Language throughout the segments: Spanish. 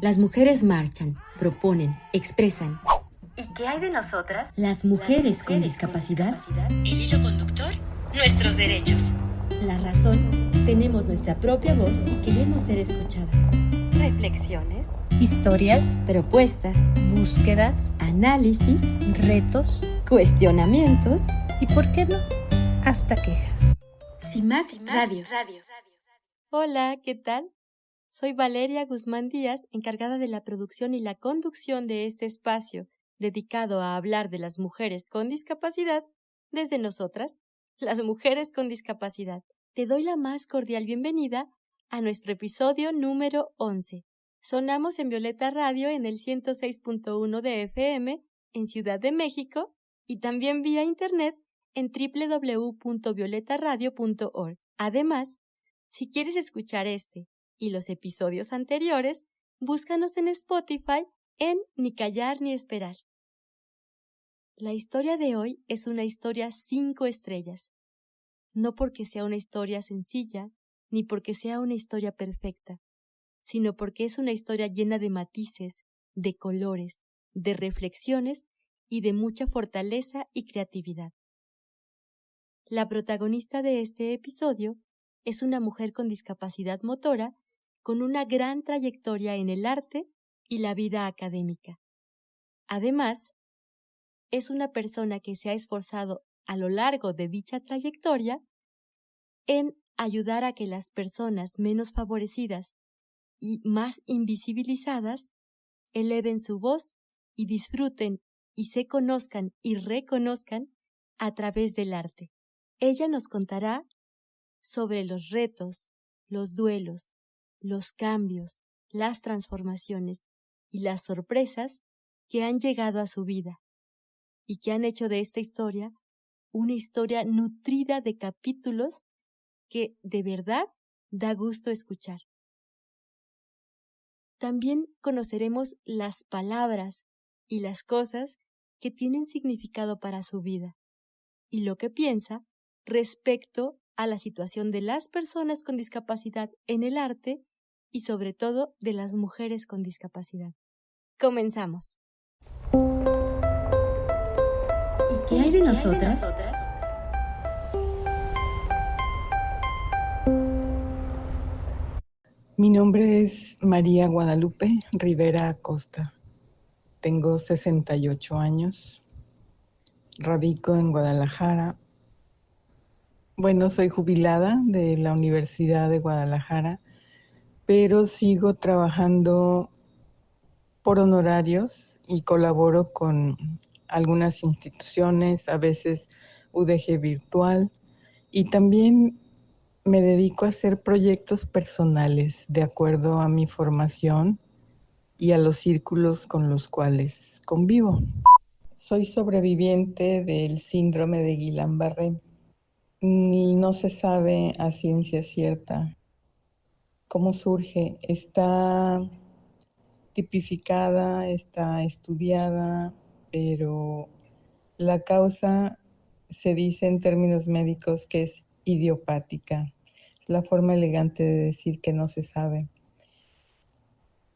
Las mujeres marchan, proponen, expresan. ¿Y qué hay de nosotras? Las mujeres con discapacidad. El hilo conductor, nuestros derechos. La razón, tenemos nuestra propia voz y queremos ser escuchadas. Reflexiones, historias, propuestas, búsquedas, análisis, retos cuestionamientos y, ¿por qué no?, hasta quejas. CIMAD Radio. Hola, ¿qué tal? Soy Valeria Guzmán Díaz, encargada de la producción y la conducción de este espacio, dedicado a hablar de las mujeres con discapacidad desde nosotras, las mujeres con discapacidad. Te doy la más cordial bienvenida a nuestro episodio número 11. Sonamos en Violeta Radio en el 106.1 de FM en Ciudad de México y también vía internet en www.violetaradio.org. Además, si quieres escuchar este y los episodios anteriores, búscanos en Spotify en Ni Callar ni Esperar. La historia de hoy es una historia 5 estrellas. No porque sea una historia sencilla, ni porque sea una historia perfecta, sino porque es una historia llena de matices, de colores, de reflexiones y de mucha fortaleza y creatividad. La protagonista de este episodio es una mujer con discapacidad motora con una gran trayectoria en el arte y la vida académica. Además, es una persona que se ha esforzado a lo largo de dicha trayectoria en ayudar a que las personas menos favorecidas y más invisibilizadas eleven su voz y disfruten y se conozcan y reconozcan a través del arte. Ella nos contará sobre los retos, los duelos, los cambios, las transformaciones y las sorpresas que han llegado a su vida y que han hecho de esta historia una historia nutrida de capítulos que de verdad da gusto escuchar. También conoceremos las palabras y las cosas que tienen significado para su vida y lo que piensa respecto a la situación de las personas con discapacidad en el arte y sobre todo de las mujeres con discapacidad. Comenzamos. ¿Y qué hay de nosotras? Mi nombre es María Guadalupe Rivera Acosta. Tengo 68 años. Radico en Guadalajara. Bueno, soy jubilada de la Universidad de Guadalajara, pero sigo trabajando por honorarios y colaboro con algunas instituciones, a veces UDG virtual, y también me dedico a hacer proyectos personales de acuerdo a mi formación y a los círculos con los cuales convivo. Soy sobreviviente del síndrome de Guillain-Barré. No se sabe a ciencia cierta cómo surge. Está tipificada, está estudiada, pero la causa se dice en términos médicos que es idiopática. Es la forma elegante de decir que no se sabe.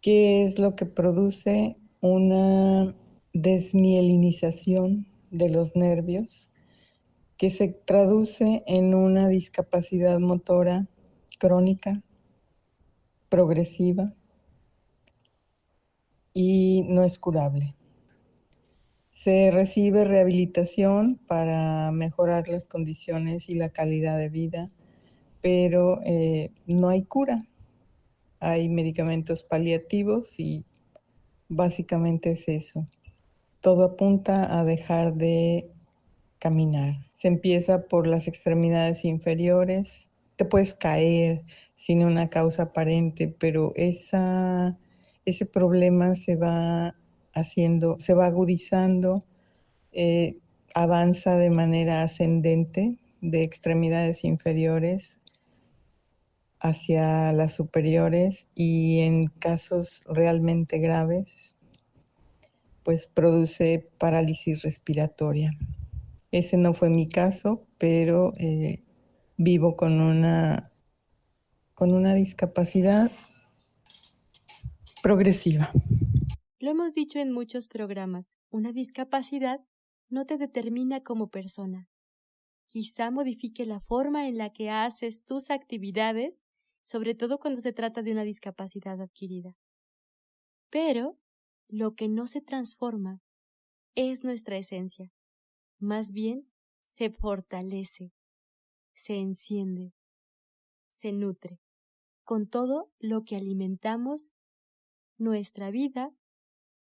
¿Qué es lo que produce? Una desmielinización de los nervios que se traduce en una discapacidad motora crónica, progresiva y no es curable. Se recibe rehabilitación para mejorar las condiciones y la calidad de vida, pero no hay cura. Hay medicamentos paliativos y básicamente es eso. Todo apunta a dejar de caminar. Se empieza por las extremidades inferiores. Te puedes caer sin una causa aparente, pero ese problema se va agudizando, avanza de manera ascendente de extremidades inferiores hacia las superiores y en casos realmente graves, pues produce parálisis respiratoria. Ese no fue mi caso, pero vivo con una discapacidad progresiva. Lo hemos dicho en muchos programas, una discapacidad no te determina como persona. Quizá modifique la forma en la que haces tus actividades, sobre todo cuando se trata de una discapacidad adquirida. Pero lo que no se transforma es nuestra esencia. Más bien, se fortalece, se enciende, se nutre, con todo lo que alimentamos nuestra vida,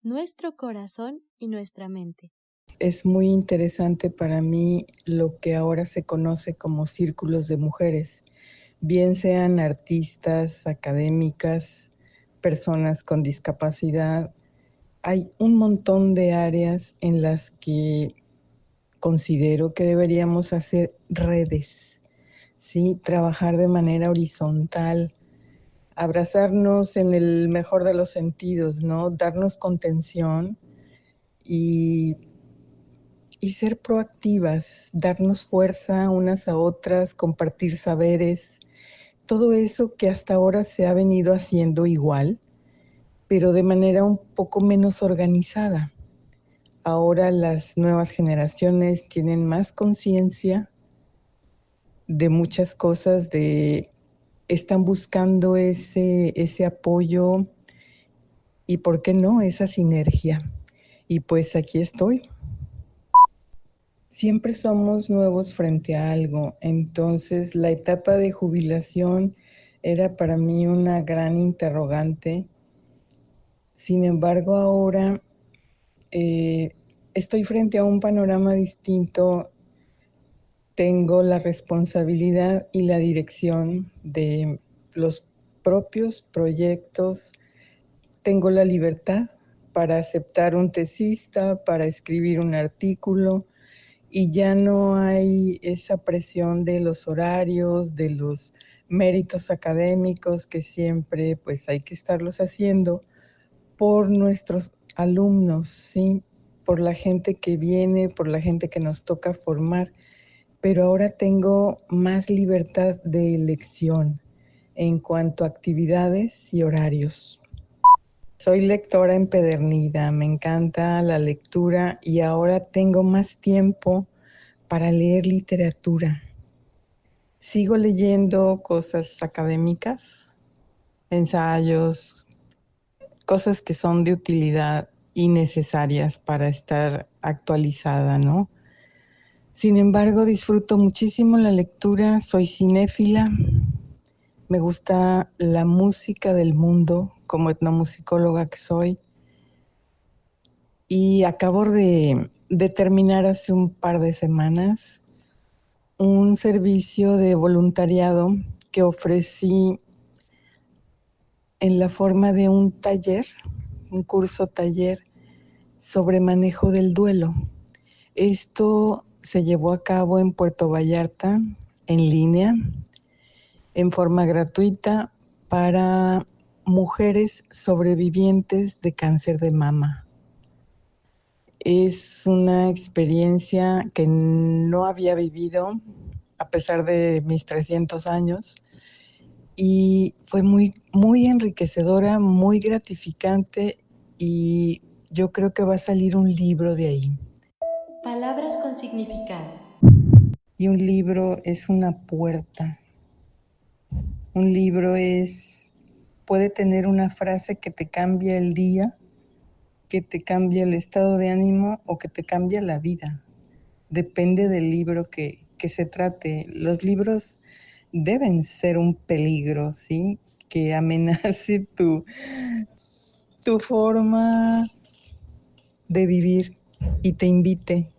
nuestro corazón y nuestra mente. Es muy interesante para mí lo que ahora se conoce como círculos de mujeres, bien sean artistas, académicas, personas con discapacidad. Hay un montón de áreas en las que considero que deberíamos hacer redes, ¿sí? Trabajar de manera horizontal, abrazarnos en el mejor de los sentidos, ¿no? Darnos contención y ser proactivas, darnos fuerza unas a otras, compartir saberes, todo eso que hasta ahora se ha venido haciendo igual, pero de manera un poco menos organizada. Ahora las nuevas generaciones tienen más conciencia de muchas cosas, están buscando ese apoyo y, ¿por qué no?, esa sinergia. Y pues aquí estoy. Siempre somos nuevos frente a algo, entonces la etapa de jubilación era para mí una gran interrogante. Sin embargo, ahora estoy frente a un panorama distinto. Tengo la responsabilidad y la dirección de los propios proyectos. Tengo la libertad para aceptar un tesista, para escribir un artículo, y ya no hay esa presión de los horarios, de los méritos académicos que siempre pues hay que estarlos haciendo por nuestros alumnos, ¿sí? Por la gente que viene, por la gente que nos toca formar. Pero ahora tengo más libertad de elección en cuanto a actividades y horarios. Soy lectora empedernida, me encanta la lectura y ahora tengo más tiempo para leer literatura. Sigo leyendo cosas académicas, ensayos, cosas que son de utilidad y necesarias para estar actualizada, ¿no? Sin embargo, disfruto muchísimo la lectura, soy cinéfila, me gusta la música del mundo como etnomusicóloga que soy, y acabo de terminar hace un par de semanas un servicio de voluntariado que ofrecí en la forma de un taller, un curso taller sobre manejo del duelo. Esto se llevó a cabo en Puerto Vallarta, en línea, en forma gratuita para mujeres sobrevivientes de cáncer de mama. Es una experiencia que no había vivido a pesar de mis 300 años y fue muy, muy enriquecedora, muy gratificante, y yo creo que va a salir un libro de ahí. Palabras con significado. Y un libro es una puerta. Un libro puede tener una frase que te cambia el día, que te cambia el estado de ánimo o que te cambia la vida. Depende del libro que se trate. Los libros deben ser un peligro, ¿sí? Que amenace tu forma de vivir y te invite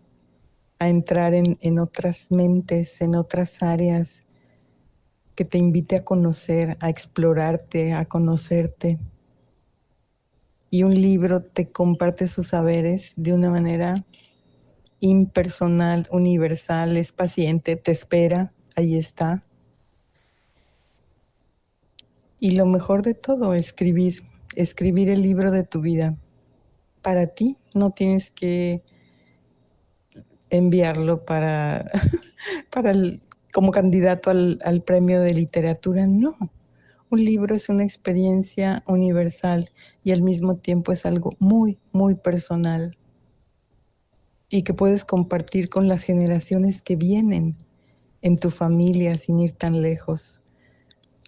a entrar en otras mentes, en otras áreas, que te invite a conocer, a explorarte, a conocerte. Y un libro te comparte sus saberes de una manera impersonal, universal, es paciente, te espera, ahí está. Y lo mejor de todo, escribir el libro de tu vida. Para ti, no tienes que enviarlo como candidato al premio de literatura, no. Un libro es una experiencia universal y al mismo tiempo es algo muy, muy personal y que puedes compartir con las generaciones que vienen en tu familia sin ir tan lejos.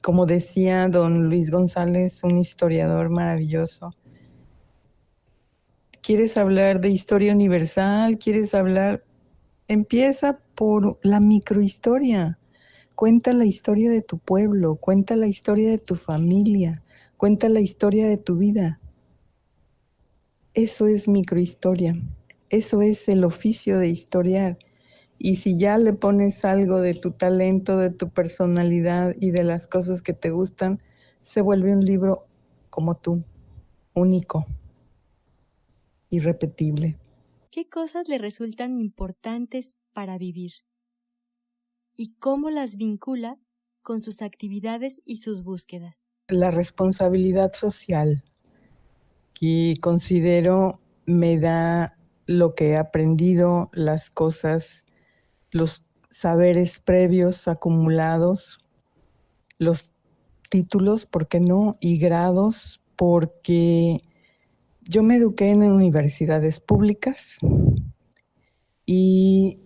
Como decía don Luis González, un historiador maravilloso, ¿quieres hablar de historia universal? ¿Quieres hablar? Empieza por la microhistoria. Cuenta la historia de tu pueblo, cuenta la historia de tu familia, cuenta la historia de tu vida. Eso es microhistoria, eso es el oficio de historiar. Y si ya le pones algo de tu talento, de tu personalidad y de las cosas que te gustan, se vuelve un libro como tú, único, irrepetible. ¿Qué cosas le resultan importantes para vivir? ¿Y cómo las vincula con sus actividades y sus búsquedas? La responsabilidad social que considero me da lo que he aprendido, las cosas, los saberes previos acumulados, los títulos, ¿por qué no? Y grados, porque yo me eduqué en universidades públicas y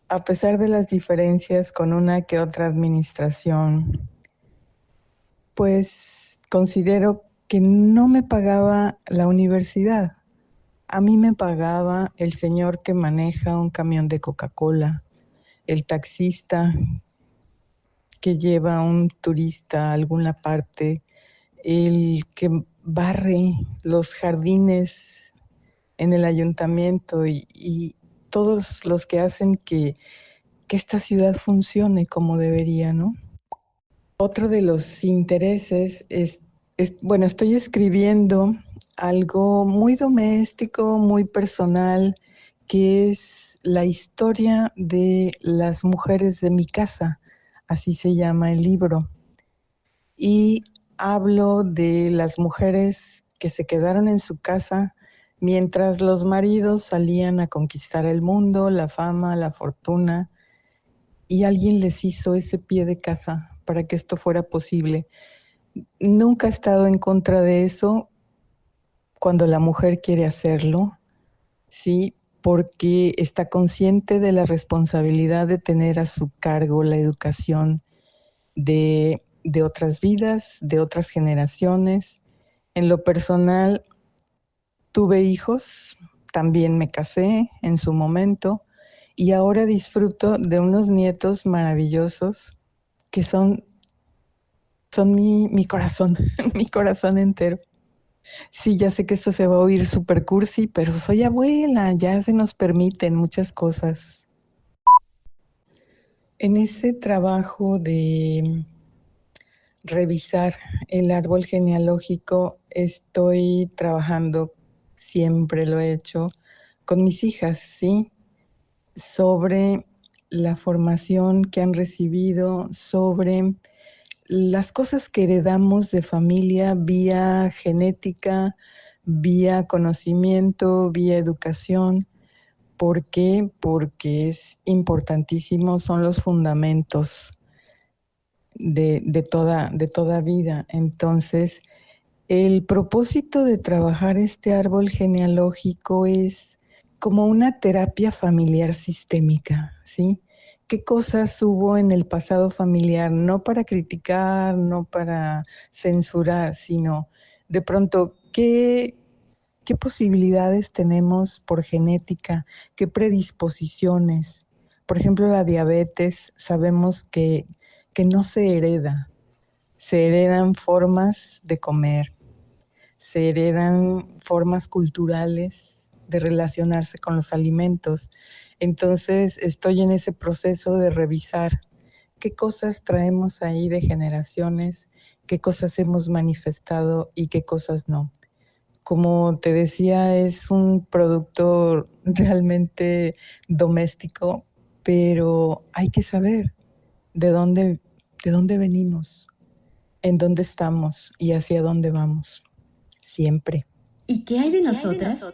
a pesar de las diferencias con una que otra administración, pues considero que no me pagaba la universidad. A mí me pagaba el señor que maneja un camión de Coca-Cola, el taxista que lleva a un turista a alguna parte, el que barre los jardines en el ayuntamiento y todos los que hacen que esta ciudad funcione como debería, ¿no? Otro de los intereses bueno, estoy escribiendo algo muy doméstico, muy personal, que es la historia de las mujeres de mi casa, así se llama el libro. Y hablo de las mujeres que se quedaron en su casa mientras los maridos salían a conquistar el mundo, la fama, la fortuna, y alguien les hizo ese pie de casa para que esto fuera posible. Nunca he estado en contra de eso cuando la mujer quiere hacerlo, sí, porque está consciente de la responsabilidad de tener a su cargo la educación de otras vidas, de otras generaciones. En lo personal, tuve hijos, también me casé en su momento y ahora disfruto de unos nietos maravillosos que son mi corazón, mi corazón entero. Sí, ya sé que esto se va a oír súper cursi, pero soy abuela, ya se nos permiten muchas cosas. En ese trabajo de revisar el árbol genealógico, estoy trabajando, siempre lo he hecho, con mis hijas, ¿sí? Sobre la formación que han recibido, sobre las cosas que heredamos de familia vía genética, vía conocimiento, vía educación. ¿Por qué? Porque es importantísimo, son los fundamentos de toda vida. Entonces, el propósito de trabajar este árbol genealógico es como una terapia familiar sistémica, ¿sí? ¿Qué cosas hubo en el pasado familiar? No para criticar, no para censurar, sino de pronto, ¿qué posibilidades tenemos por genética? ¿Qué predisposiciones? Por ejemplo, la diabetes, sabemos que no se hereda. Se heredan formas de comer, se heredan formas culturales de relacionarse con los alimentos. Entonces estoy en ese proceso de revisar qué cosas traemos ahí de generaciones, qué cosas hemos manifestado y qué cosas no. Como te decía, es un producto realmente doméstico, pero hay que saber de dónde venimos, en dónde estamos y hacia dónde vamos, siempre. ¿Y qué hay de nosotras?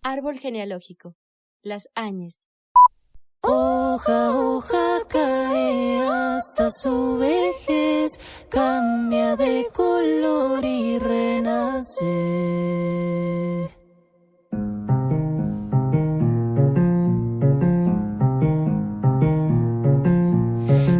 Árbol genealógico. Las Áñez. Hoja, hoja cae hasta su vejez, cambia de color y renace.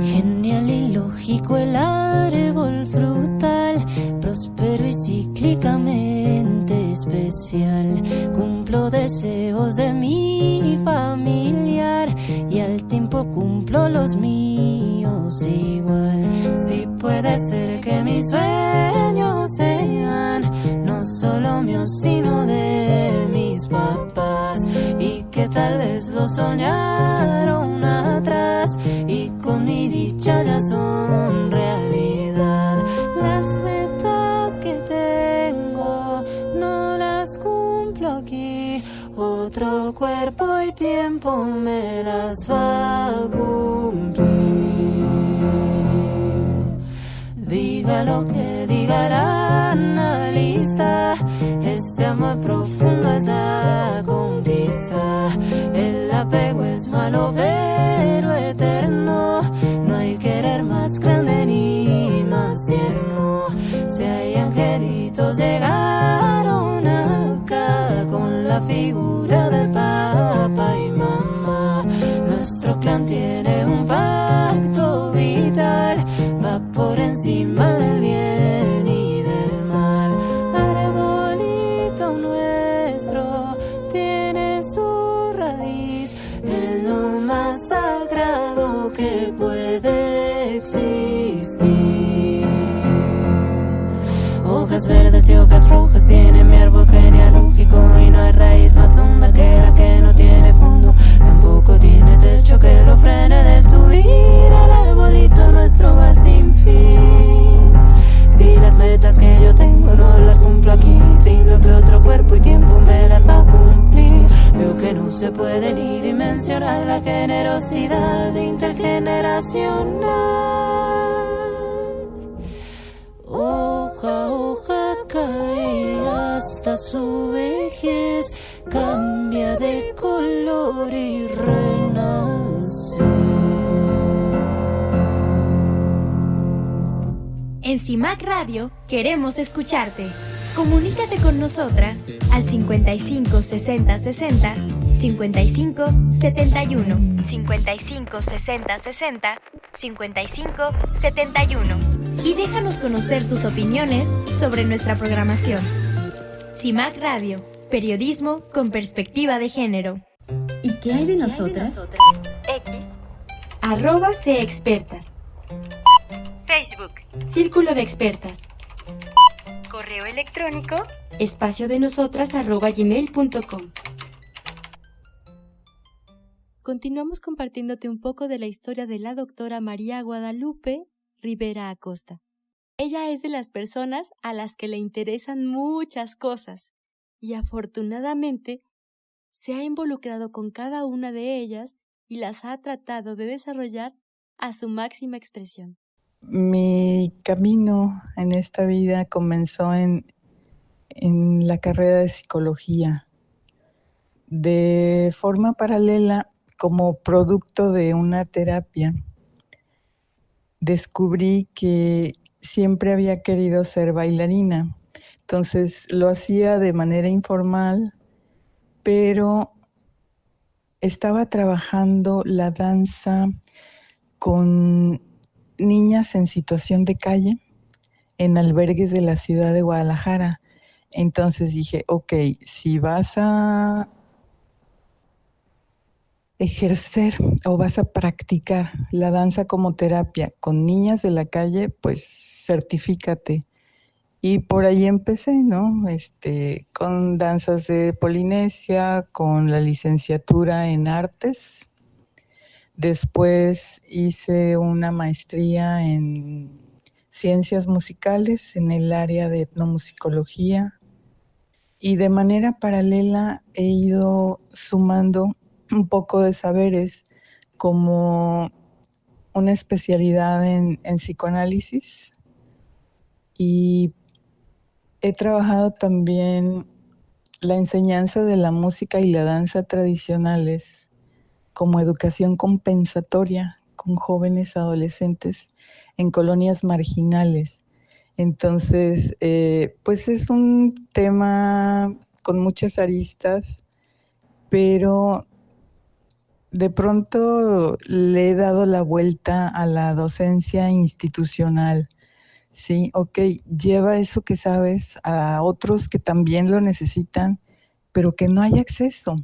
Genial y lógico el árbol frutal, próspero y cíclicamente especial. Cumplo deseos de mi familiar y al tiempo cumplo los míos igual. Si puede ser que mis sueños sean no solo míos sino de mis papás, y que tal vez lo soñaron atrás y con mi dicha ya son realidad. Las metas que tengo no las cumplo aquí, otro cuerpo y tiempo me las va a cumplir. Diga lo que diga la analista, este amor profundo es la conquista. El apego es malo pero eterno, no hay querer más grande ni más tierno. Si hay angelitos llegaron acá con la figura de papá y mamá. Nuestro clan tiene un pacto vital, va por encima del bien y del mal. Arbolito nuestro tiene su raíz en lo más sagrado que puede existir. Hojas verdes y hojas rojas tiene mi árbol genealógico, y no hay raíz más honda que la que no tiene fondo. Tampoco tiene techo que lo frene de subir. El arbolito nuestro va sin fin. Si las metas que yo tengo no las cumplo aquí, sino que otro cuerpo y tiempo me las va a cumplir. Veo que no se puede ni dimensionar la generosidad intergeneracional. Hoja, hoja cae hasta su vejez, cambia de color y renace. En CIMAC Radio queremos escucharte. Comunícate con nosotras al 55 60 60 55 71, 55 60 60 55 71, y déjanos conocer tus opiniones sobre nuestra programación. CIMAC Radio, periodismo con perspectiva de género. ¿Y qué hay de nosotras? @CEexpertas. Facebook, Círculo de Expertas. correo electrónico, espaciodenosotras@gmail.com. Continuamos compartiéndote un poco de la historia de la doctora María Guadalupe Rivera Acosta. Ella es de las personas a las que le interesan muchas cosas y afortunadamente se ha involucrado con cada una de ellas y las ha tratado de desarrollar a su máxima expresión. Mi camino en esta vida comenzó en la carrera de psicología. De forma paralela, como producto de una terapia, descubrí que siempre había querido ser bailarina. Entonces lo hacía de manera informal, pero estaba trabajando la danza con niñas en situación de calle en albergues de la ciudad de Guadalajara. Entonces dije, ok, si vas a ejercer o vas a practicar la danza como terapia con niñas de la calle, pues certifícate. Y por ahí empecé, ¿no? Con danzas de Polinesia, con la licenciatura en artes. Después hice una maestría en ciencias musicales en el área de etnomusicología. Y de manera paralela he ido sumando un poco de saberes como una especialidad en psicoanálisis, y he trabajado también la enseñanza de la música y la danza tradicionales como educación compensatoria con jóvenes adolescentes en colonias marginales. Entonces, pues es un tema con muchas aristas, pero de pronto le he dado la vuelta a la docencia institucional. Sí, ok, lleva eso que sabes a otros que también lo necesitan, pero que no hay acceso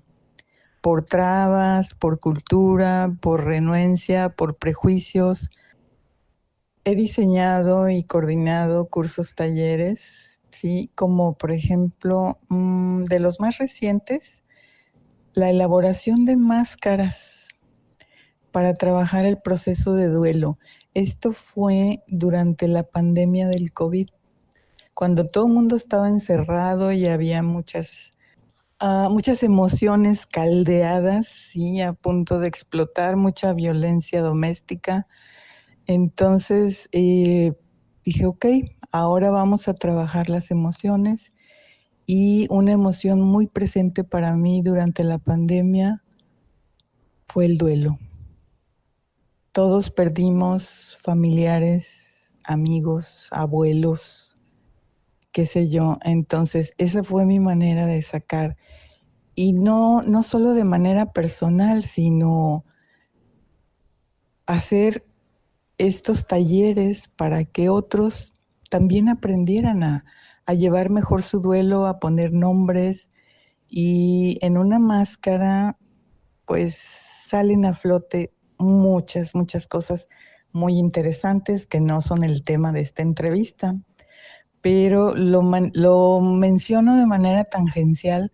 por trabas, por cultura, por renuencia, por prejuicios. He diseñado y coordinado cursos, talleres, sí, como por ejemplo, de los más recientes, la elaboración de máscaras para trabajar el proceso de duelo. Esto fue durante la pandemia del COVID, cuando todo el mundo estaba encerrado y había muchas emociones caldeadas, sí, a punto de explotar, mucha violencia doméstica. Entonces dije, ok, ahora vamos a trabajar las emociones, y una emoción muy presente para mí durante la pandemia fue el duelo. Todos perdimos familiares, amigos, abuelos, qué sé yo. Entonces, esa fue mi manera de sacar. Y no solo de manera personal, sino hacer estos talleres para que otros también aprendieran a llevar mejor su duelo, a poner nombres, y en una máscara pues salen a flote muchas cosas muy interesantes que no son el tema de esta entrevista, pero lo menciono de manera tangencial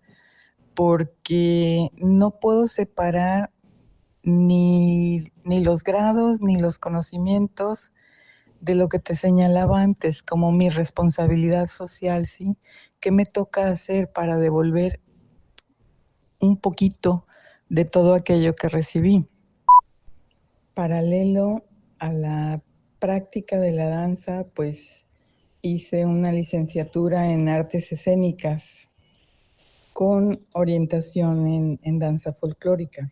porque no puedo separar ni los grados ni los conocimientos de lo que te señalaba antes, como mi responsabilidad social, ¿sí? ¿Qué me toca hacer para devolver un poquito de todo aquello que recibí? Paralelo a la práctica de la danza, pues hice una licenciatura en artes escénicas con orientación en danza folclórica.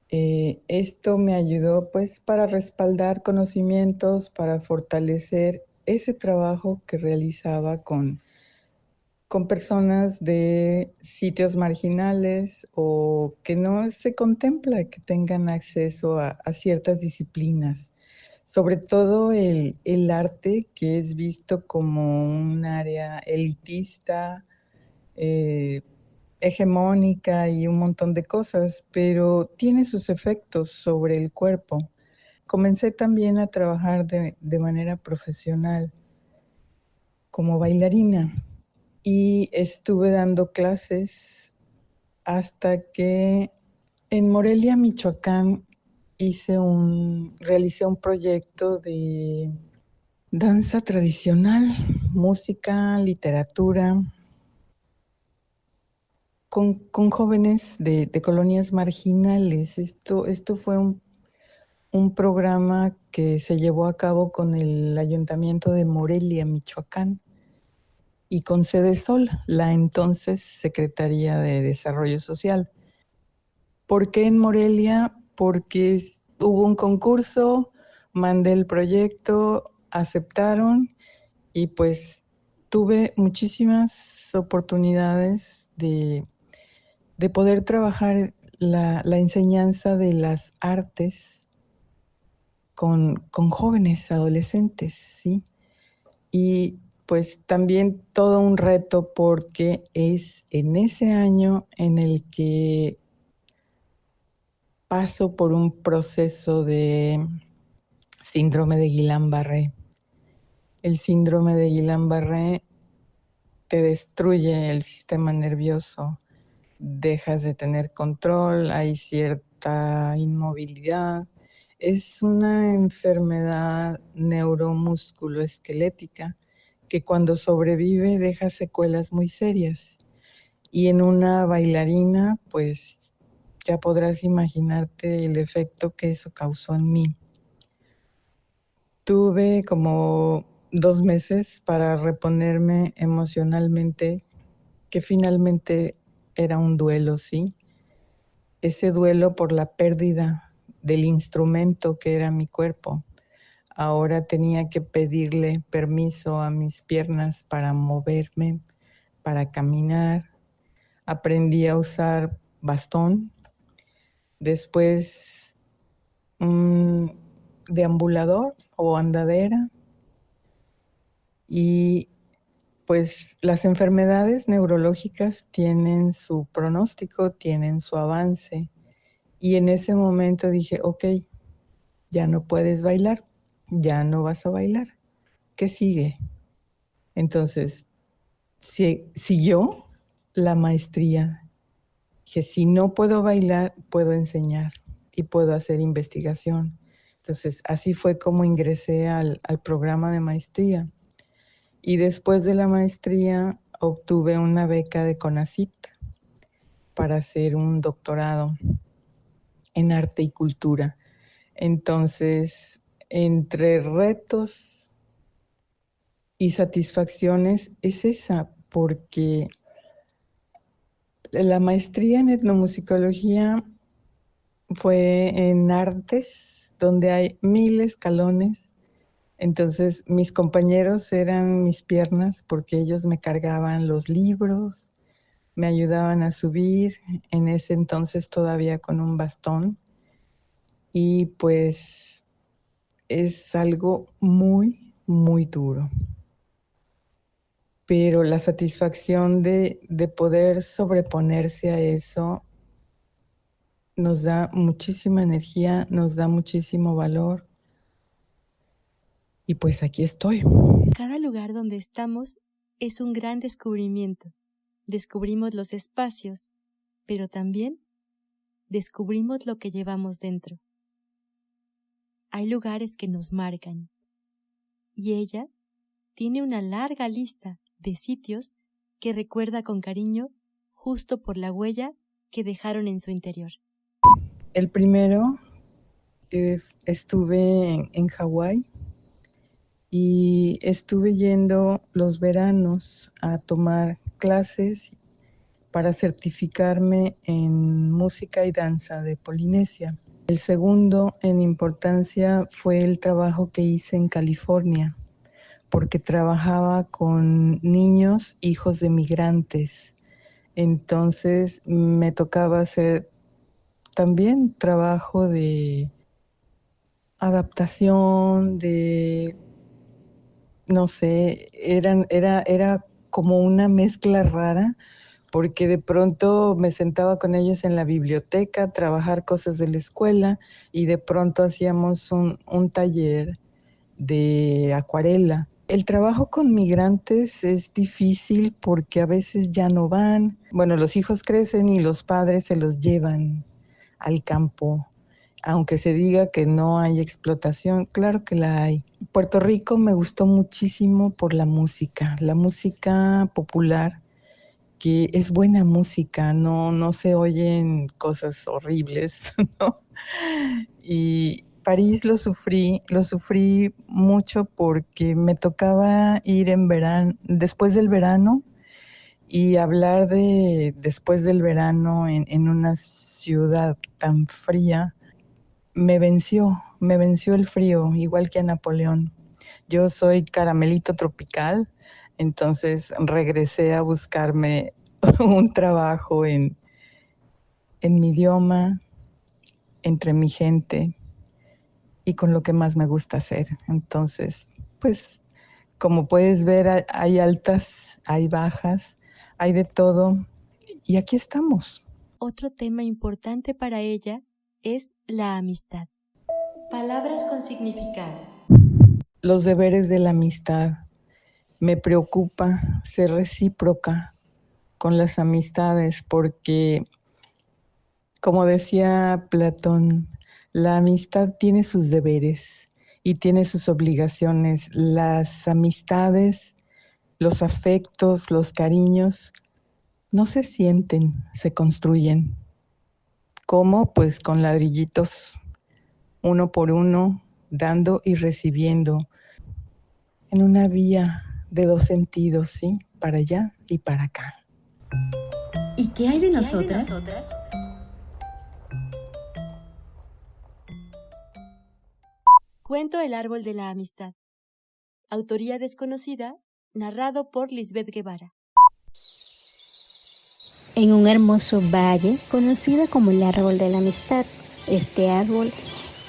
Esto me ayudó pues para respaldar conocimientos, para fortalecer ese trabajo que realizaba con personas de sitios marginales o que no se contempla que tengan acceso a ciertas disciplinas. Sobre todo el arte, que es visto como un área elitista, hegemónica y un montón de cosas, pero tiene sus efectos sobre el cuerpo. Comencé también a trabajar de manera profesional como bailarina y estuve dando clases hasta que en Morelia, Michoacán, realicé un proyecto de danza tradicional, música, literatura, con jóvenes de colonias marginales. Esto fue un programa que se llevó a cabo con el Ayuntamiento de Morelia, Michoacán, y con Sedesol, la entonces Secretaría de Desarrollo Social. ¿Por qué en Morelia? Porque hubo un concurso, mandé el proyecto, aceptaron, y pues tuve muchísimas oportunidades de poder trabajar la enseñanza de las artes con jóvenes adolescentes, ¿sí? Y pues también todo un reto, porque es en ese año en el que paso por un proceso de síndrome de Guillain-Barré. El síndrome de Guillain-Barré te destruye el sistema nervioso, dejas de tener control, hay cierta inmovilidad. Es una enfermedad neuromusculoesquelética que cuando sobrevive deja secuelas muy serias. Y en una bailarina, pues ya podrás imaginarte el efecto que eso causó en mí. Tuve como 2 meses para reponerme emocionalmente, que finalmente era un duelo, ¿sí? ese duelo por la pérdida del instrumento que era mi cuerpo. Ahora tenía que pedirle permiso a mis piernas para moverme, para caminar. Aprendí a usar bastón, después deambulador o andadera. Y pues las enfermedades neurológicas tienen su pronóstico, tienen su avance. Y en ese momento dije, ok, ya no puedes bailar, ya no vas a bailar. ¿Qué sigue? Entonces, siguió la maestría. Que si no puedo bailar, puedo enseñar y puedo hacer investigación. Entonces, así fue como ingresé al programa de maestría. Y después de la maestría obtuve una beca de CONACYT para hacer un doctorado en arte y cultura. Entonces, entre retos y satisfacciones es esa, porque la maestría en etnomusicología fue en artes, donde hay 1000 escalones. Entonces, mis compañeros eran mis piernas porque ellos me cargaban los libros, me ayudaban a subir, en ese entonces todavía con un bastón. Y pues es algo muy, muy duro. Pero la satisfacción de poder sobreponerse a eso nos da muchísima energía, nos da muchísimo valor. Y pues aquí estoy. Cada lugar donde estamos es un gran descubrimiento. Descubrimos los espacios, pero también descubrimos lo que llevamos dentro. Hay lugares que nos marcan, y ella tiene una larga lista de sitios que recuerda con cariño justo por la huella que dejaron en su interior. El primero, estuve en Hawái y estuve yendo los veranos a tomar clases para certificarme en música y danza de Polinesia. El segundo en importancia fue el trabajo que hice en California, porque trabajaba con niños hijos de migrantes. Entonces me tocaba hacer también trabajo de adaptación, de, no sé, era como una mezcla rara, porque de pronto me sentaba con ellos en la biblioteca a trabajar cosas de la escuela y de pronto hacíamos un taller de acuarela. El trabajo con migrantes es difícil porque a veces ya no van. Bueno, los hijos crecen y los padres se los llevan al campo. Aunque se diga que no hay explotación, claro que la hay. Puerto Rico me gustó muchísimo por la música popular, que es buena música, no se oyen cosas horribles, ¿no? Y París lo sufrí mucho porque me tocaba ir en verano, después del verano, y hablar de después del verano en una ciudad tan fría. Me venció el frío, igual que a Napoleón. Yo soy caramelito tropical, entonces regresé a buscarme un trabajo en mi idioma, entre mi gente y con lo que más me gusta hacer. Entonces, pues, como puedes ver, hay altas, hay bajas, hay de todo, y aquí estamos. Otro tema importante para ella es la amistad. Palabras con significado. Los deberes de la amistad. Me preocupa ser recíproca con las amistades porque, como decía Platón, la amistad tiene sus deberes y tiene sus obligaciones. Las amistades, los afectos, los cariños, no se sienten, se construyen. ¿Cómo? Pues con ladrillitos, uno por uno, dando y recibiendo, en una vía de 2 sentidos, ¿sí? Para allá y para acá. ¿Y qué hay de nosotras? Cuento El árbol de la amistad. Autoría desconocida, narrado por Lisbeth Guevara. En un hermoso valle conocido como el árbol de la amistad, este árbol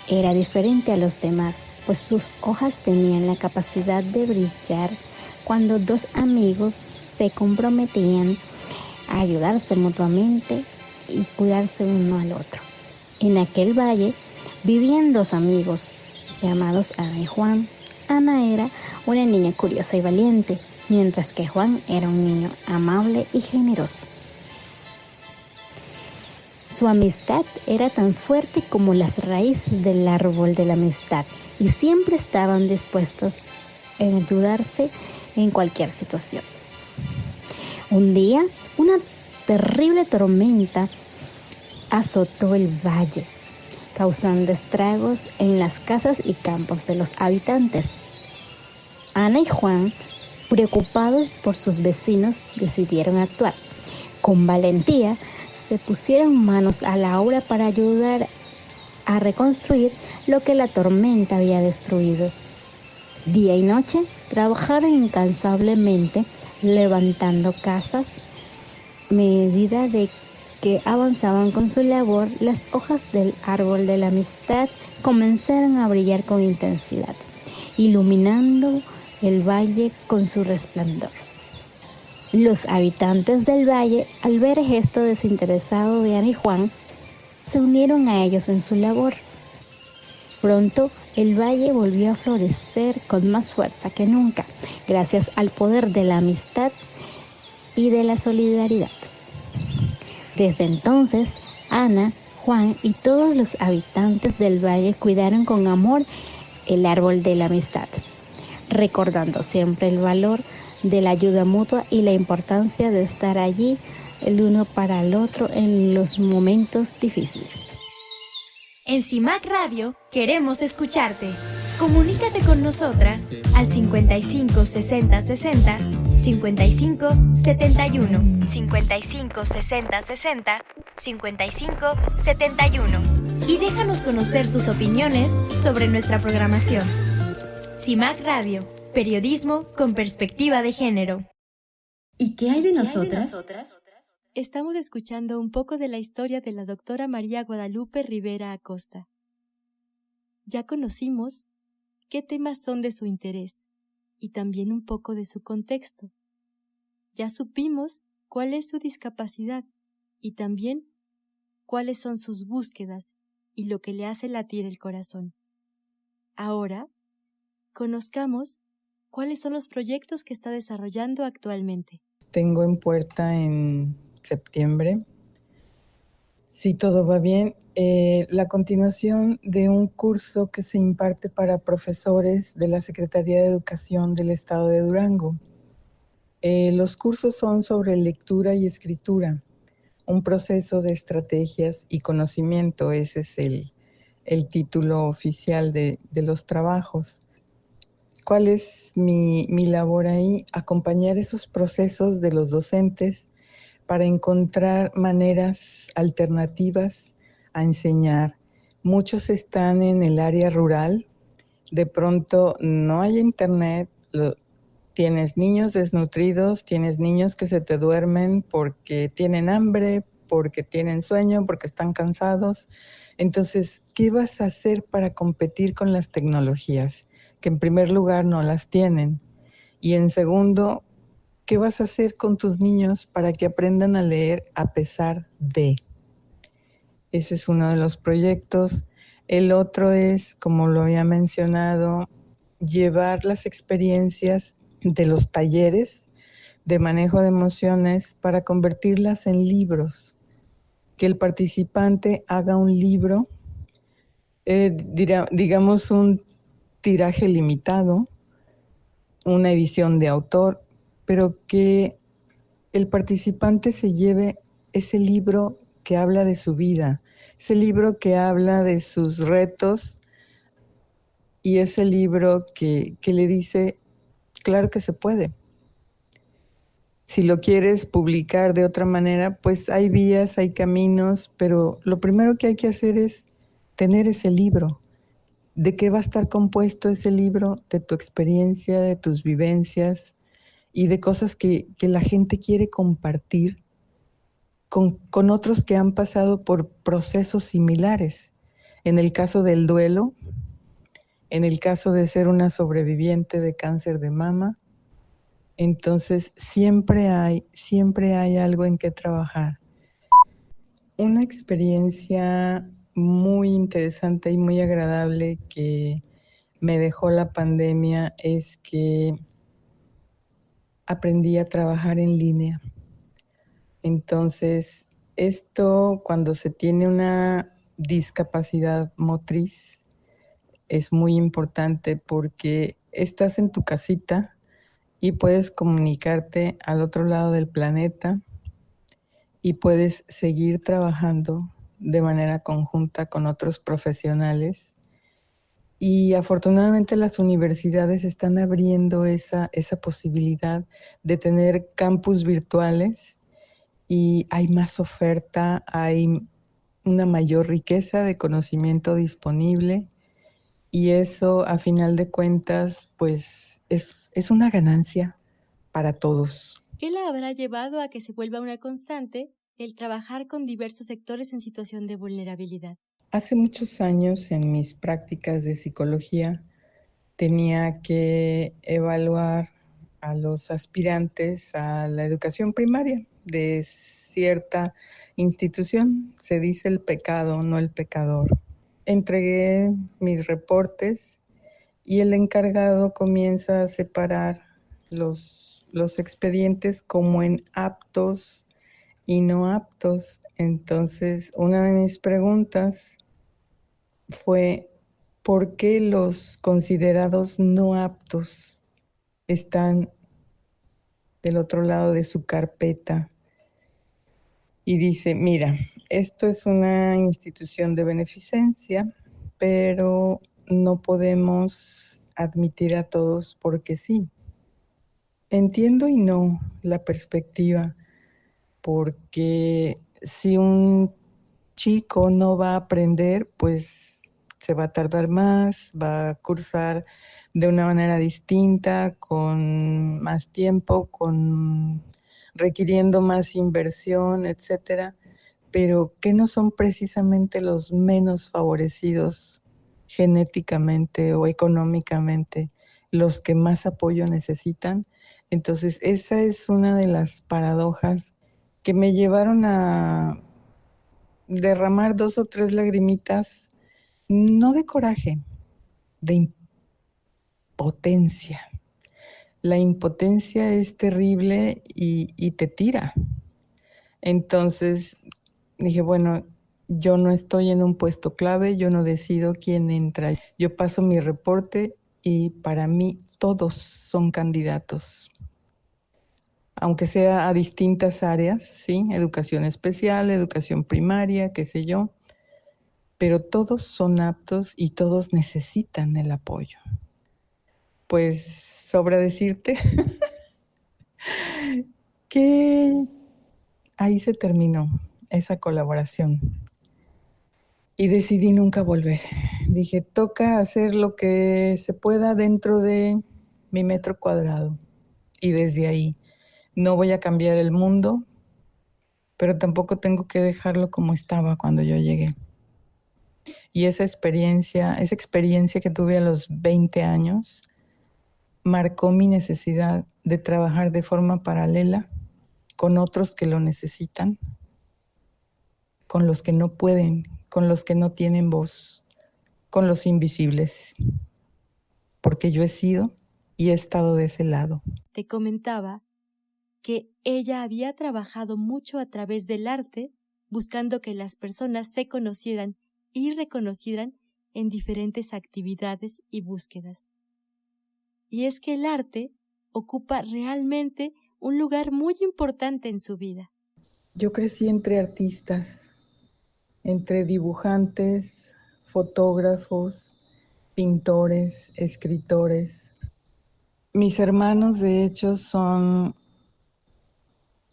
era diferente a los demás, pues sus hojas tenían la capacidad de brillar cuando dos amigos se comprometían a ayudarse mutuamente y cuidarse uno al otro. En aquel valle vivían dos amigos llamados Ana y Juan. Ana era una niña curiosa y valiente, mientras que Juan era un niño amable y generoso. Su amistad era tan fuerte como las raíces del árbol de la amistad y siempre estaban dispuestos a ayudarse en cualquier situación. Un día, una terrible tormenta azotó el valle, causando estragos en las casas y campos de los habitantes. Ana y Juan, preocupados por sus vecinos, decidieron actuar. Con valentía, se pusieron manos a la obra para ayudar a reconstruir lo que la tormenta había destruido. Día y noche trabajaron incansablemente levantando casas. A medida de que avanzaban con su labor, las hojas del árbol de la amistad comenzaron a brillar con intensidad, iluminando el valle con su resplandor. Los habitantes del valle, al ver el gesto desinteresado de Ana y Juan, se unieron a ellos en su labor. Pronto, el valle volvió a florecer con más fuerza que nunca, gracias al poder de la amistad y de la solidaridad. Desde entonces, Ana, Juan y todos los habitantes del valle cuidaron con amor el árbol de la amistad, recordando siempre el valor de la ayuda mutua y la importancia de estar allí el uno para el otro en los momentos difíciles. En CIMAC Radio queremos escucharte. Comunícate con nosotras al 55 60 60 55 71 55 60 60 55 71 y déjanos conocer tus opiniones sobre nuestra programación. CIMAC Radio, periodismo con perspectiva de género. ¿Y qué hay de nosotras? Estamos escuchando un poco de la historia de la doctora María Guadalupe Rivera Acosta. Ya conocimos qué temas son de su interés y también un poco de su contexto. Ya supimos cuál es su discapacidad y también cuáles son sus búsquedas y lo que le hace latir el corazón. Ahora, conozcamos cuáles son los proyectos que está desarrollando actualmente. Tengo en puerta en septiembre, si todo va bien, la continuación de un curso que se imparte para profesores de la Secretaría de Educación del Estado de Durango. Los cursos son sobre lectura y escritura, un proceso de estrategias y conocimiento. Ese es el título oficial de los trabajos. ¿Cuál es mi labor ahí? Acompañar esos procesos de los docentes para encontrar maneras alternativas a enseñar. Muchos están en el área rural, de pronto no hay internet, tienes niños desnutridos, tienes niños que se te duermen porque tienen hambre, porque tienen sueño, porque están cansados. Entonces, ¿qué vas a hacer para competir con las tecnologías? Que en primer lugar no las tienen. Y en segundo, ¿qué vas a hacer con tus niños para que aprendan a leer a pesar de? Ese es uno de los proyectos. El otro es, como lo había mencionado, llevar las experiencias de los talleres de manejo de emociones para convertirlas en libros. Que el participante haga un libro, digamos un tiraje limitado, una edición de autor, pero que el participante se lleve ese libro que habla de su vida, ese libro que habla de sus retos y ese libro que le dice, claro que se puede. Si lo quieres publicar de otra manera, pues hay vías, hay caminos, pero lo primero que hay que hacer es tener ese libro ¿De qué va a estar compuesto ese libro? De tu experiencia, de tus vivencias y de cosas que la gente quiere compartir con otros que han pasado por procesos similares. En el caso del duelo, en el caso de ser una sobreviviente de cáncer de mama, entonces siempre hay algo en que trabajar. Una experiencia muy interesante y muy agradable que me dejó la pandemia es que aprendí a trabajar en línea. Entonces, esto cuando se tiene una discapacidad motriz es muy importante porque estás en tu casita y puedes comunicarte al otro lado del planeta y puedes seguir trabajando de manera conjunta con otros profesionales. Y afortunadamente las universidades están abriendo esa posibilidad de tener campus virtuales y hay más oferta, hay una mayor riqueza de conocimiento disponible y eso a final de cuentas pues es una ganancia para todos. ¿Qué la habrá llevado a que se vuelva una constante el trabajar con diversos sectores en situación de vulnerabilidad? Hace muchos años en mis prácticas de psicología tenía que evaluar a los aspirantes a la educación primaria de cierta institución. Se dice el pecado, no el pecador. Entregué mis reportes y el encargado comienza a separar los expedientes como en aptos y no aptos. Entonces, una de mis preguntas fue, ¿por qué los considerados no aptos están del otro lado de su carpeta? Y dice, mira, esto es una institución de beneficencia, pero no podemos admitir a todos porque sí. Entiendo y no la perspectiva, porque si un chico no va a aprender, pues se va a tardar más, va a cursar de una manera distinta, con más tiempo, requiriendo más inversión, etcétera, pero que no son precisamente los menos favorecidos genéticamente o económicamente, los que más apoyo necesitan. Entonces, esa es una de las paradojas que me llevaron a derramar 2 o 3 lagrimitas, no de coraje, de impotencia. La impotencia es terrible y te tira. Entonces dije, bueno, yo no estoy en un puesto clave, yo no decido quién entra. Yo paso mi reporte y para mí todos son candidatos. Aunque sea a distintas áreas, ¿sí? Educación especial, educación primaria, qué sé yo, pero todos son aptos y todos necesitan el apoyo. Pues sobra decirte que ahí se terminó esa colaboración y decidí nunca volver. Dije, toca hacer lo que se pueda dentro de mi metro cuadrado y desde ahí. No voy a cambiar el mundo, pero tampoco tengo que dejarlo como estaba cuando yo llegué. Y esa experiencia que tuve a los 20 años, marcó mi necesidad de trabajar de forma paralela con otros que lo necesitan, con los que no pueden, con los que no tienen voz, con los invisibles, porque yo he sido y he estado de ese lado. Te comentaba que ella había trabajado mucho a través del arte, buscando que las personas se conocieran y reconocieran en diferentes actividades y búsquedas. Y es que el arte ocupa realmente un lugar muy importante en su vida. Yo crecí entre artistas, entre dibujantes, fotógrafos, pintores, escritores. Mis hermanos, de hecho,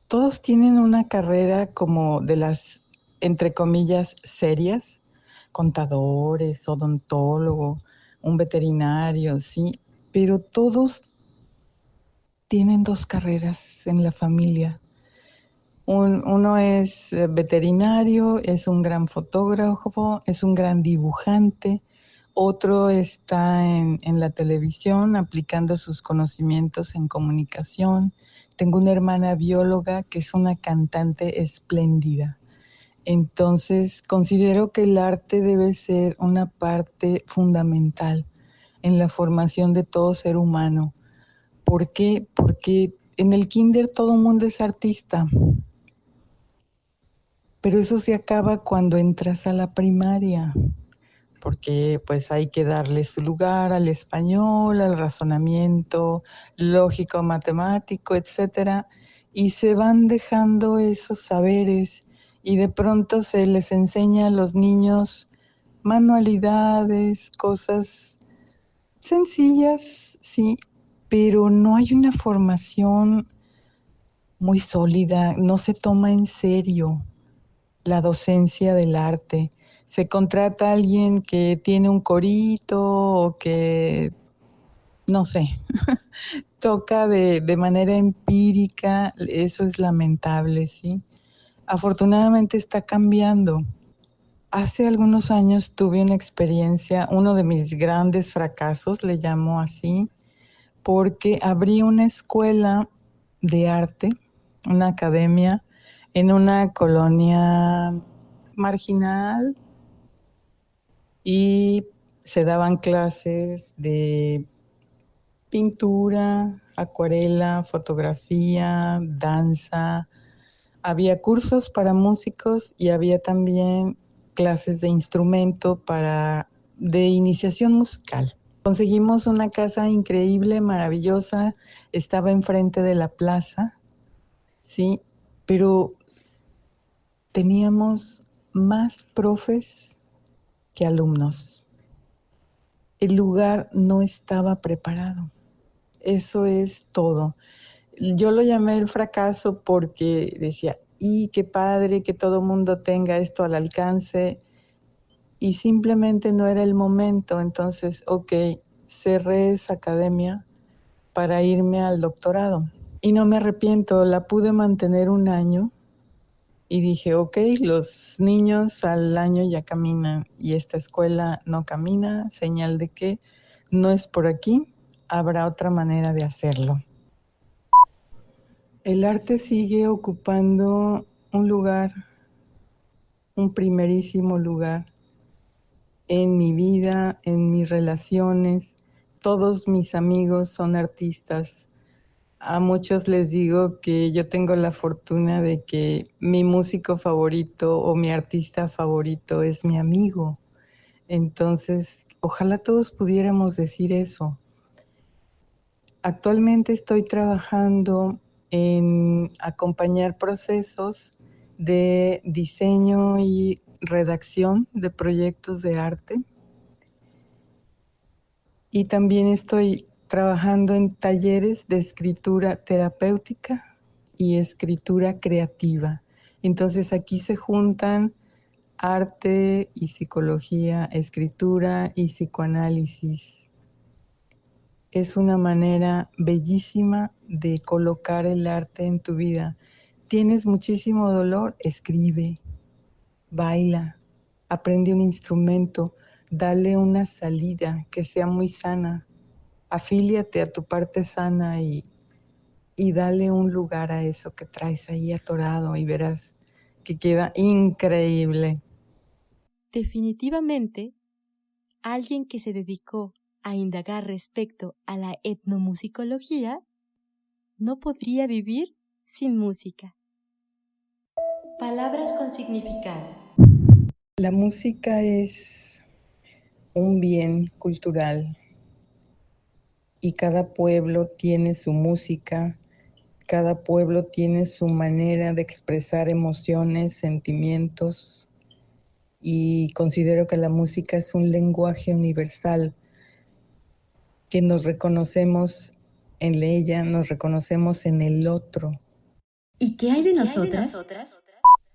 todos tienen una carrera como de las, entre comillas, serias, contadores, odontólogo, un veterinario, sí, pero todos tienen 2 carreras en la familia. Uno es veterinario, es un gran fotógrafo, es un gran dibujante. Otro está en la televisión aplicando sus conocimientos en comunicación. Tengo una hermana bióloga que es una cantante espléndida. Entonces, considero que el arte debe ser una parte fundamental en la formación de todo ser humano. ¿Por qué? Porque en el kinder todo el mundo es artista. Pero eso se acaba cuando entras a la primaria, porque pues hay que darle su lugar al español, al razonamiento lógico, matemático, etcétera, y se van dejando esos saberes y de pronto se les enseña a los niños manualidades, cosas sencillas, sí, pero no hay una formación muy sólida, no se toma en serio la docencia del arte. Se contrata a alguien que tiene un corito o que, no sé, toca de manera empírica. Eso es lamentable, ¿sí? Afortunadamente está cambiando. Hace algunos años tuve una experiencia, uno de mis grandes fracasos, le llamo así, porque abrí una escuela de arte, una academia, en una colonia marginal y se daban clases de pintura, acuarela, fotografía, danza. Había cursos para músicos y había también clases de instrumento de iniciación musical. Conseguimos una casa increíble, maravillosa, estaba enfrente de la plaza, sí, pero teníamos más profes que alumnos. El lugar no estaba preparado. Eso es todo. Yo lo llamé el fracaso porque decía, y qué padre que todo mundo tenga esto al alcance, y simplemente no era el momento. Entonces, cerré esa academia para irme al doctorado. Y no me arrepiento, la pude mantener 1 año. Y dije, los niños al año ya caminan y esta escuela no camina, señal de que no es por aquí, habrá otra manera de hacerlo. El arte sigue ocupando un lugar, un primerísimo lugar en mi vida, en mis relaciones. Todos mis amigos son artistas. A muchos les digo que yo tengo la fortuna de que mi músico favorito o mi artista favorito es mi amigo. Entonces, ojalá todos pudiéramos decir eso. Actualmente estoy trabajando en acompañar procesos de diseño y redacción de proyectos de arte. Y también estoy trabajando en talleres de escritura terapéutica y escritura creativa. Entonces aquí se juntan arte y psicología, escritura y psicoanálisis. Es una manera bellísima de colocar el arte en tu vida. ¿Tienes muchísimo dolor? Escribe, baila, aprende un instrumento, dale una salida que sea muy sana. Afíliate a tu parte sana y dale un lugar a eso que traes ahí atorado y verás que queda increíble. Definitivamente, alguien que se dedicó a indagar respecto a la etnomusicología no podría vivir sin música. Palabras con significado. La música es un bien cultural y cada pueblo tiene su música, cada pueblo tiene su manera de expresar emociones, sentimientos, y considero que la música es un lenguaje universal que nos reconocemos en ella, nos reconocemos en el otro. ¿Y qué hay de nosotras?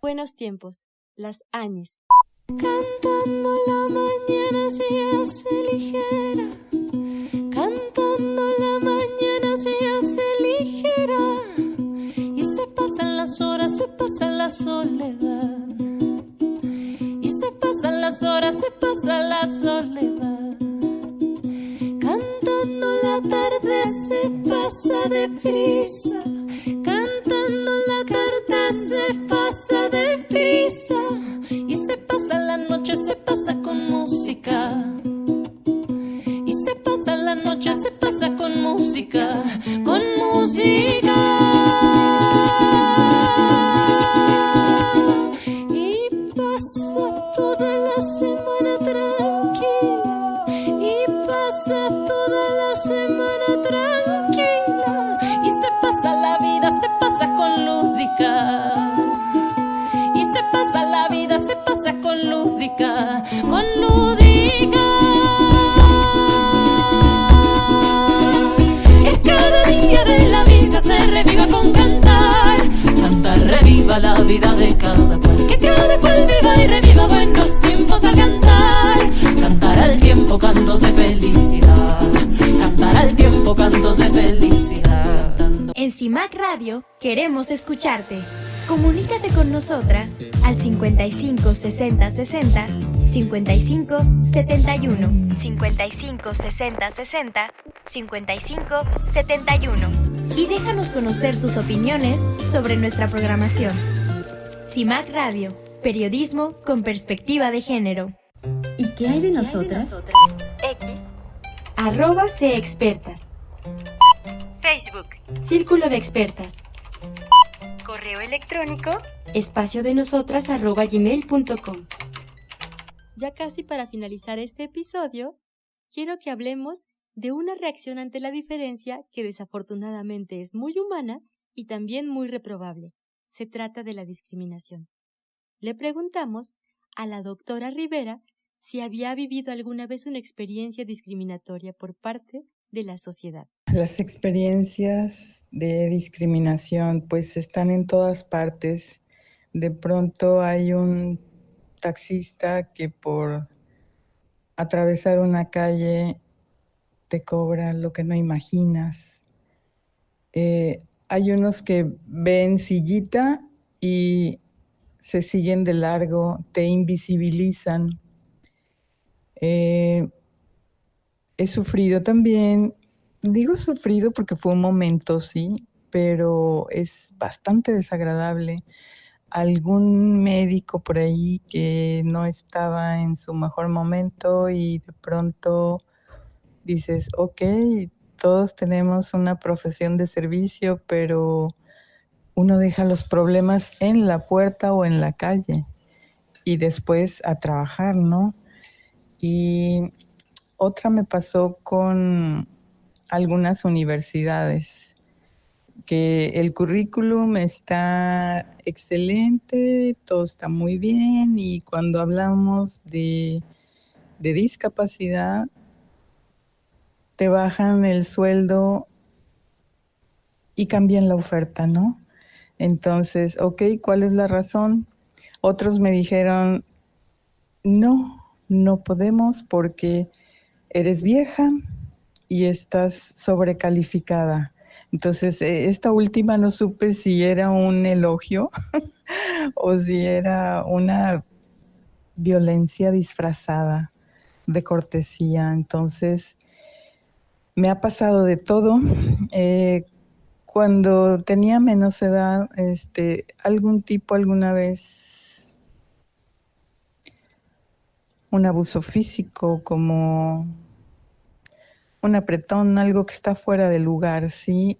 Buenos tiempos, las Áñez. Cantando la mañana se hace ligera, cantando la mañana se hace ligera, y se pasan las horas, se pasa la soledad, y se pasan las horas, se pasa la soledad. Cantando la tarde se pasa deprisa, cantando la tarde se pasa deprisa, y se pasa la noche, se pasa con música, y se pasa la noche, se pasa con música, con música. Y pasa toda la semana tranquila, y pasa toda la semana tranquila, y se pasa la vida, se pasa con lúdica, y se pasa la vida, se pasa con lúdica, con lúdica. Que cada día de la vida se reviva con cantar, cantar reviva la vida de cada cual, que cada cual viva y reviva buenos tiempos al cantar, cantar al tiempo cantos de felicidad, cantar al tiempo cantos de felicidad. En CIMAC Radio queremos escucharte. Comunícate con nosotras al 55 60 60 55 71, 55 60 60 55 71 y déjanos conocer tus opiniones sobre nuestra programación. CIMAC Radio, periodismo con perspectiva de género. ¿Y qué hay de nosotras? @CEexpertas. Facebook, Círculo de Expertas. Correo electrónico, espaciodenosotras@gmail.com. Ya casi para finalizar este episodio, quiero que hablemos de una reacción ante la diferencia que desafortunadamente es muy humana y también muy reprobable. Se trata de la discriminación. Le preguntamos a la doctora Rivera si había vivido alguna vez una experiencia discriminatoria por parte de la sociedad. Las experiencias de discriminación pues están en todas partes. De pronto hay un taxista que por atravesar una calle te cobra lo que no imaginas. Hay unos que ven sillita y se siguen de largo, te invisibilizan. He sufrido también, digo sufrido porque fue un momento, sí, pero es bastante desagradable. Algún médico por ahí que no estaba en su mejor momento y de pronto dices, ok, todos tenemos una profesión de servicio, pero uno deja los problemas en la puerta o en la calle y después a trabajar, ¿no? Y otra me pasó con algunas universidades, que el currículum está excelente, todo está muy bien, y cuando hablamos de discapacidad, te bajan el sueldo y cambian la oferta, ¿no? Entonces, ok, ¿cuál es la razón? Otros me dijeron, no podemos porque eres vieja y estás sobrecalificada. Entonces, esta última no supe si era un elogio o si era una violencia disfrazada de cortesía. Entonces, me ha pasado de todo. Cuando tenía menos edad, alguna vez un abuso físico, como un apretón, algo que está fuera de lugar, ¿sí?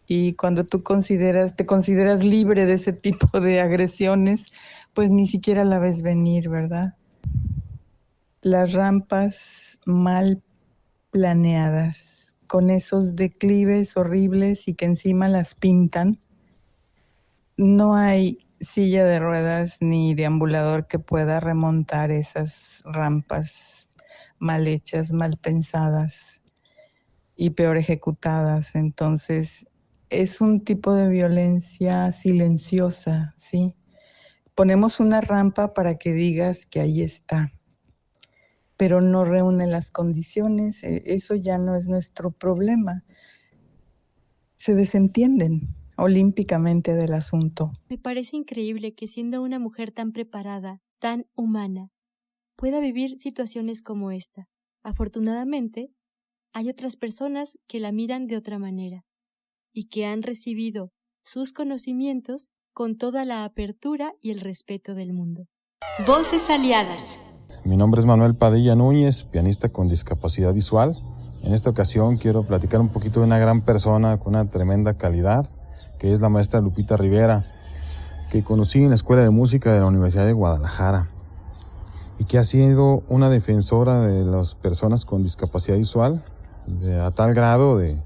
Y cuando tú te consideras libre de ese tipo de agresiones, pues ni siquiera la ves venir, ¿verdad? Las rampas mal planeadas, con esos declives horribles y que encima las pintan. No hay silla de ruedas ni deambulador que pueda remontar esas rampas mal hechas, mal pensadas y peor ejecutadas. Entonces, es un tipo de violencia silenciosa, ¿sí? ponemos una rampa para que digas que ahí está, pero no reúne las condiciones, eso ya no es nuestro problema. Se desentienden olímpicamente del asunto. Me parece increíble que siendo una mujer tan preparada, tan humana, pueda vivir situaciones como esta. Afortunadamente, hay otras personas que la miran de otra manera y que han recibido sus conocimientos con toda la apertura y el respeto del mundo. Voces aliadas. Mi nombre es Manuel Padilla Núñez, pianista con discapacidad visual. En esta ocasión quiero platicar un poquito de una gran persona con una tremenda calidad, que es la maestra Lupita Rivera, que conocí en la Escuela de Música de la Universidad de Guadalajara y que ha sido una defensora de las personas con discapacidad visual a tal grado de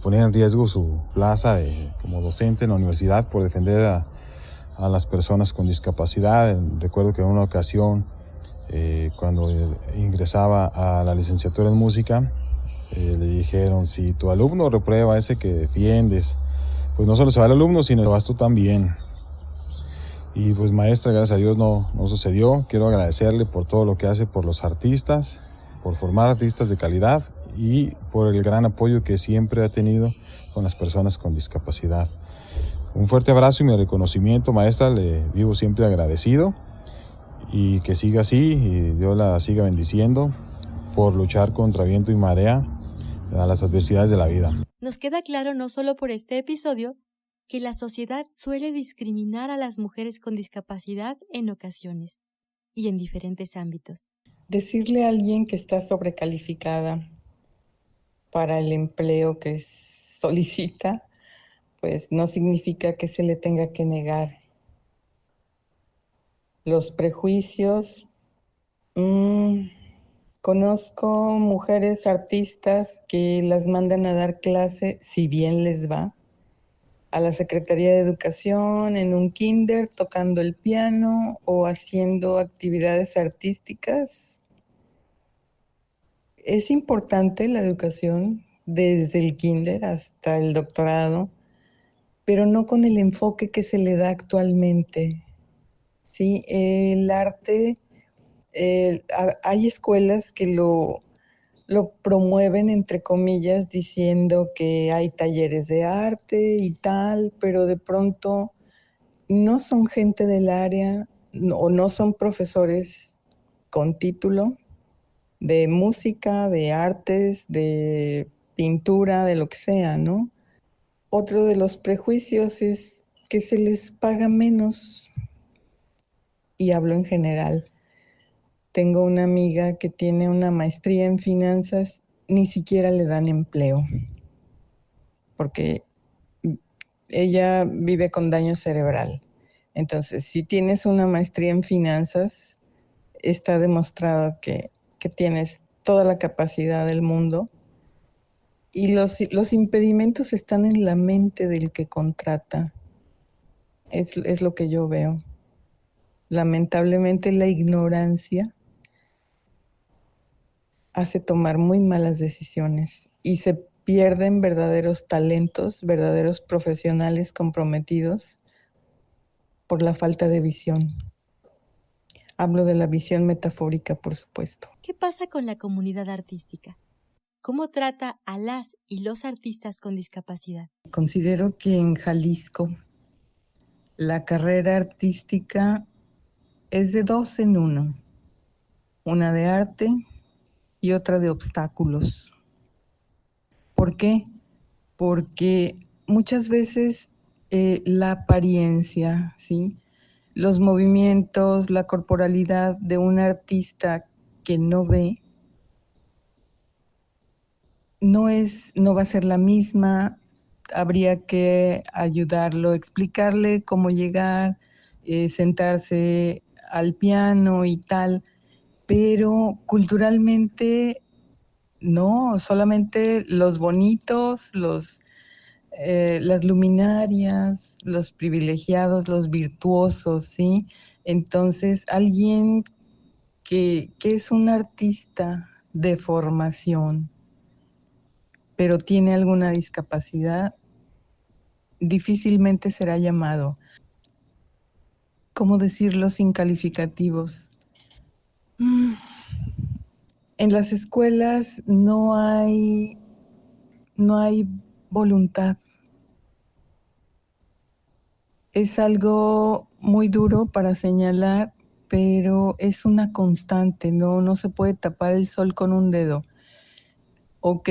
poner en riesgo su plaza como docente en la universidad por defender a las personas con discapacidad. Recuerdo que en una ocasión, cuando ingresaba a la licenciatura en música, le dijeron: si tu alumno reprueba ese que defiendes, pues no solo se va el alumno, sino vas tú también. Y pues maestra, gracias a Dios no sucedió. Quiero agradecerle por todo lo que hace por los artistas, por formar artistas de calidad y por el gran apoyo que siempre ha tenido con las personas con discapacidad. Un fuerte abrazo y mi reconocimiento, maestra, le vivo siempre agradecido y que siga así y Dios la siga bendiciendo por luchar contra viento y marea a las adversidades de la vida. Nos queda claro no solo por este episodio que la sociedad suele discriminar a las mujeres con discapacidad en ocasiones y en diferentes ámbitos. Decirle a alguien que está sobrecalificada para el empleo que solicita, pues no significa que se le tenga que negar. Los prejuicios. Conozco mujeres artistas que las mandan a dar clase, si bien les va, a la Secretaría de Educación, en un kinder, tocando el piano o haciendo actividades artísticas. Es importante la educación desde el kinder hasta el doctorado, pero no con el enfoque que se le da actualmente. Sí, el arte, hay escuelas que lo promueven, entre comillas, diciendo que hay talleres de arte y tal, pero de pronto no son gente del área o no son profesores con título de música, de artes, de pintura, de lo que sea, ¿no? Otro de los prejuicios es que se les paga menos, y hablo en general. Tengo una amiga que tiene una maestría en finanzas, ni siquiera le dan empleo, porque ella vive con daño cerebral. Entonces, si tienes una maestría en finanzas, está demostrado que tienes toda la capacidad del mundo, y los impedimentos están en la mente del que contrata. Es lo que yo veo. Lamentablemente, la ignorancia hace tomar muy malas decisiones y se pierden verdaderos talentos, verdaderos profesionales comprometidos por la falta de visión. Hablo de la visión metafórica, por supuesto. ¿Qué pasa con la comunidad artística? ¿Cómo trata a las y los artistas con discapacidad? Considero que en Jalisco la carrera artística es de 2 en 1, una de arte y otra de obstáculos. ¿Por qué? Porque muchas veces la apariencia, ¿sí?, los movimientos, la corporalidad de un artista que no ve, no va a ser la misma. Habría que ayudarlo, explicarle cómo llegar, sentarse al piano y tal, pero culturalmente no, solamente los bonitos, las luminarias, los privilegiados, los virtuosos, ¿sí? Entonces, alguien que es un artista de formación, pero tiene alguna discapacidad, difícilmente será llamado. ¿cómo decirlo sin calificativos? En las escuelas no hay voluntad. Es algo muy duro para señalar, pero es una constante, no se puede tapar el sol con un dedo. Ok,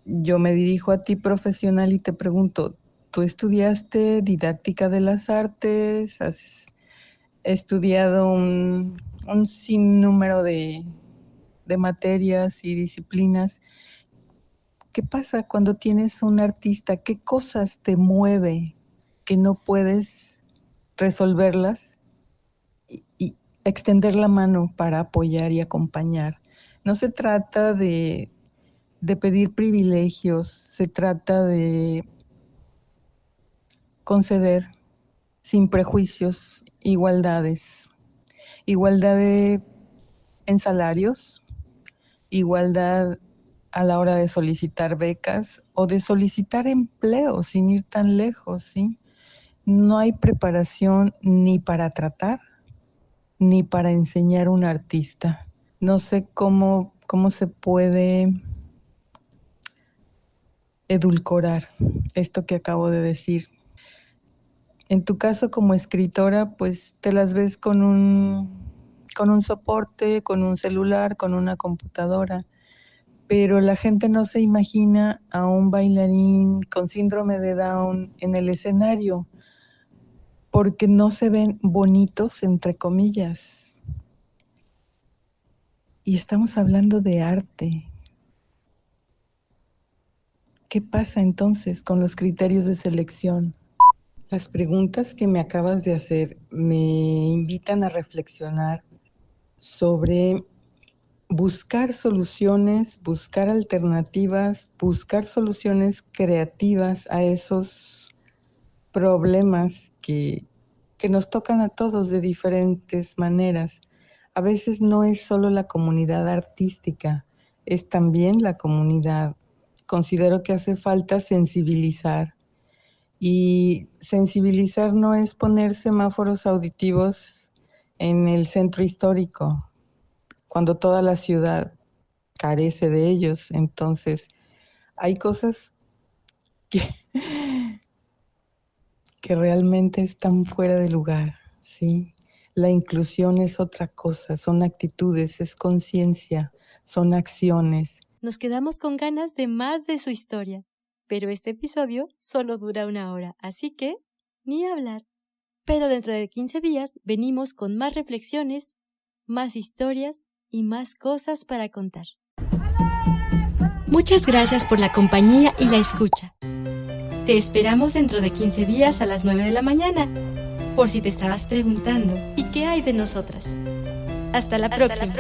yo me dirijo a ti profesional y te pregunto, ¿tú estudiaste didáctica de las artes? ¿Has estudiado un sinnúmero de materias y disciplinas? ¿Qué pasa cuando tienes un artista? ¿Qué cosas te mueve que no puedes resolverlas y extender la mano para apoyar y acompañar? No se trata de pedir privilegios, se trata de conceder sin prejuicios igualdades. Igualdad en salarios, igualdad a la hora de solicitar becas o de solicitar empleo sin ir tan lejos, ¿sí? No hay preparación ni para tratar ni para enseñar a un artista. No sé cómo se puede edulcorar esto que acabo de decir. En tu caso como escritora, pues te las ves con un soporte, con un celular, con una computadora, pero la gente no se imagina a un bailarín con síndrome de Down en el escenario, porque no se ven bonitos, entre comillas. Y estamos hablando de arte. ¿Qué pasa entonces con los criterios de selección? Las preguntas que me acabas de hacer me invitan a reflexionar sobre buscar soluciones, buscar alternativas, buscar soluciones creativas a esos problemas que nos tocan a todos de diferentes maneras. A veces no es solo la comunidad artística, es también la comunidad. Considero que hace falta sensibilizar. Y sensibilizar no es poner semáforos auditivos en el centro histórico, cuando toda la ciudad carece de ellos. Entonces, hay cosas que realmente están fuera de lugar, ¿sí? La inclusión es otra cosa, son actitudes, es conciencia, son acciones. Nos quedamos con ganas de más de su historia. Pero este episodio solo dura 1 hora, así que ni hablar. Pero dentro de 15 días venimos con más reflexiones, más historias y más cosas para contar. Muchas gracias por la compañía y la escucha. Te esperamos dentro de 15 días a las 9 de la mañana, por si te estabas preguntando, ¿y qué hay de nosotras? Hasta la próxima.